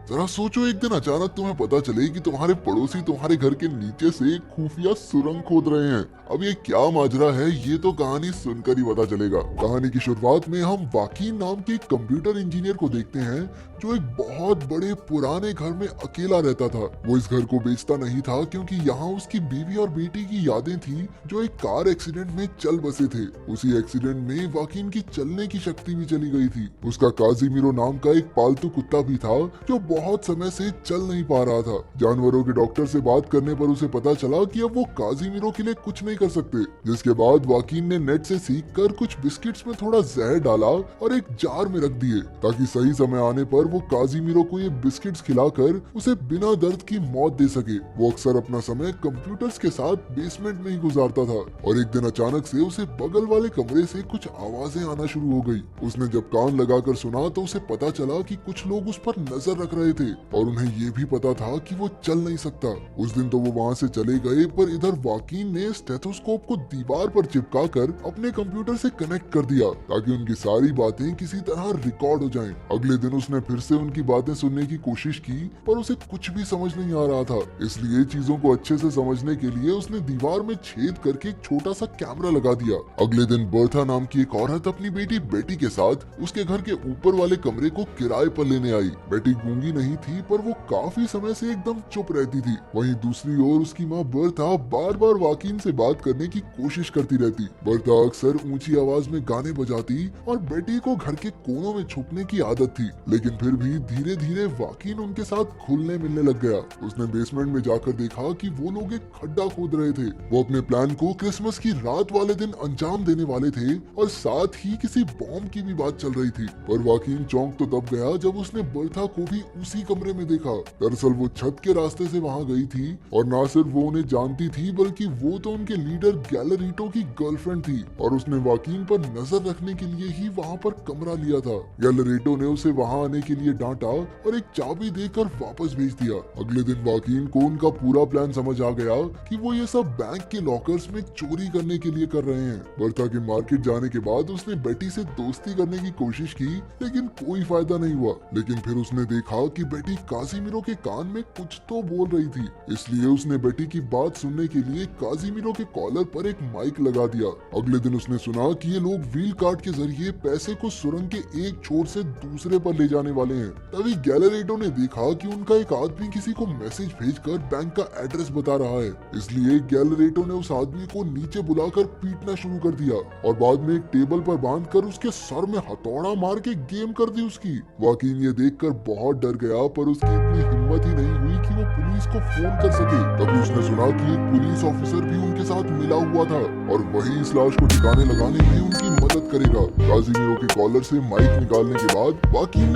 जरा सोचो, एक दिन अचानक तुम्हें पता चले कि तुम्हारे पड़ोसी तुम्हारे घर के नीचे से एक खुफिया सुरंग खोद रहे हैं। अब ये क्या माजरा है, ये तो कहानी सुनकर ही पता चलेगा। कहानी की शुरुआत में हम वाकीन नाम के एक कंप्यूटर इंजीनियर को देखते हैं जो एक बहुत बड़े पुराने घर में अकेला रहता था। वो इस घर को बेचता नहीं था क्योंकि यहाँ उसकी बीवी और बेटी की यादें थी जो एक कार एक्सीडेंट में चल बसे थे। उसी एक्सीडेंट में वाकीन की चलने की शक्ति भी चली गई थी। उसका काजिमिरो नाम का एक पालतू कुत्ता भी था जो बहुत समय से चल नहीं पा रहा था। जानवरों के डॉक्टर से बात करने पर उसे पता चला कि अब वो काजिमिरो के लिए कुछ नहीं कर सकते। जिसके बाद वाकीन ने नेट से सीखकर कुछ बिस्किट्स में थोड़ा जहर डाला और एक जार में रख दिए ताकि सही समय आने पर वो काजिमिरो को ये बिस्किट्स खिलाकर उसे बिना दर्द की मौत दे सके। वो अक्सर अपना समय कंप्यूटर्स के साथ बेसमेंट में ही गुजारता था और एक दिन अचानक से उसे बगल वाले कमरे से कुछ आवाजें आना शुरू हो गई। उसने जब कान लगाकर सुना तो उसे पता चला कि कुछ लोग उस पर नजर रख रहे थे और उन्हें ये भी पता था कि वो चल नहीं सकता। उस दिन तो वो वहाँ से चले गए, पर इधर वाकीन ने स्टेथोस्कोप को दीवार पर चिपका कर अपने कंप्यूटर से कनेक्ट कर दिया ताकि उनकी सारी बातें किसी तरह रिकॉर्ड हो जाएं। अगले दिन उसने फिर से उनकी बातें सुनने की कोशिश की, पर उसे कुछ भी समझ नहीं आ रहा था। इसलिए चीजों को अच्छे से समझने के लिए उसने दीवार में छेद करके एक छोटा सा कैमरा लगा दिया। अगले दिन बर्था नाम की एक औरत अपनी बेटी बेटी के साथ उसके घर के ऊपर वाले कमरे को किराए पर लेने आई। बेटी गूंगी नहीं थी, पर वो काफी समय से एकदम चुप रहती थी। वहीं दूसरी ओर उसकी माँ बर्था बार बार वाकीन से बात करने की कोशिश करती रहती। बर्था अक्सर ऊंची आवाज में गाने बजाती और बेटी को घर के कोनों में छुपने की आदत थी, लेकिन फिर भी धीरे धीरे वाकीन उनके साथ घुलने मिलने लग गया। उसने बेसमेंट में जाकर देखा कि वो लोग एक खड्डा खोद रहे थे। वो अपने प्लान को क्रिसमस की रात वाले दिन अंजाम देने वाले थे और साथ ही किसी बॉम्ब की भी बात चल रही थी। पर वाकीन चौंक तो तब गया जब उसने बर्था को भी उसी कमरे में देखा। दरअसल वो छत के रास्ते से वहाँ गई थी और ना सिर्फ वो उन्हें जानती थी, बल्कि वो तो उनके लीडर गैलरीटो की गर्लफ्रेंड थी और उसने वाकीन पर नजर रखने के लिए ही वहाँ पर कमरा लिया था। गैलरीटो ने उसे वहाँ आने के लिए डांटा और एक चाबी देकर वापस भेज दिया। अगले दिन वाकीन को उनका पूरा प्लान समझ आ गया कि वो ये सब बैंक के लॉकर्स में चोरी करने के लिए कर रहे हैं। बर्था के मार्केट जाने के बाद उसने बेटी से दोस्ती करने की कोशिश की, लेकिन कोई फायदा नहीं हुआ। लेकिन फिर उसने देखा कि बेटी काजिमिरो के कान में कुछ तो बोल रही थी, इसलिए उसने बेटी की बात सुनने के लिए काजिमिरो के कॉलर पर एक माइक लगा दिया। अगले दिन उसने सुना कि ये लोग व्हील कार्ट के जरिए पैसे को सुरंग के एक छोर से दूसरे पर ले जाने वाले हैं। तभी गैलरेटो ने देखा कि उनका एक आदमी किसी को मैसेज भेजकर बैंक का एड्रेस बता रहा है, इसलिए गैलरेटो ने उस आदमी को नीचे बुलाकर पीटना शुरू कर दिया और बाद में एक टेबल पर बांधकर उसके सर में हथौड़ा मार के गेम कर दी उसकी। वाकीन ये देखकर बहुत डर गया, पर उसकी इतनी हिम्मत ही नहीं हुई कि वो पुलिस को फोन कर सके। तभी उसने सुना कि एक पुलिस ऑफिसर भी उनके साथ मिला हुआ था और वही इस लाश को ठिकाने लगाने में उनकी मदद करेगा। काजिमिरो के कॉलर से माइक निकालने के बाद वाकीन ने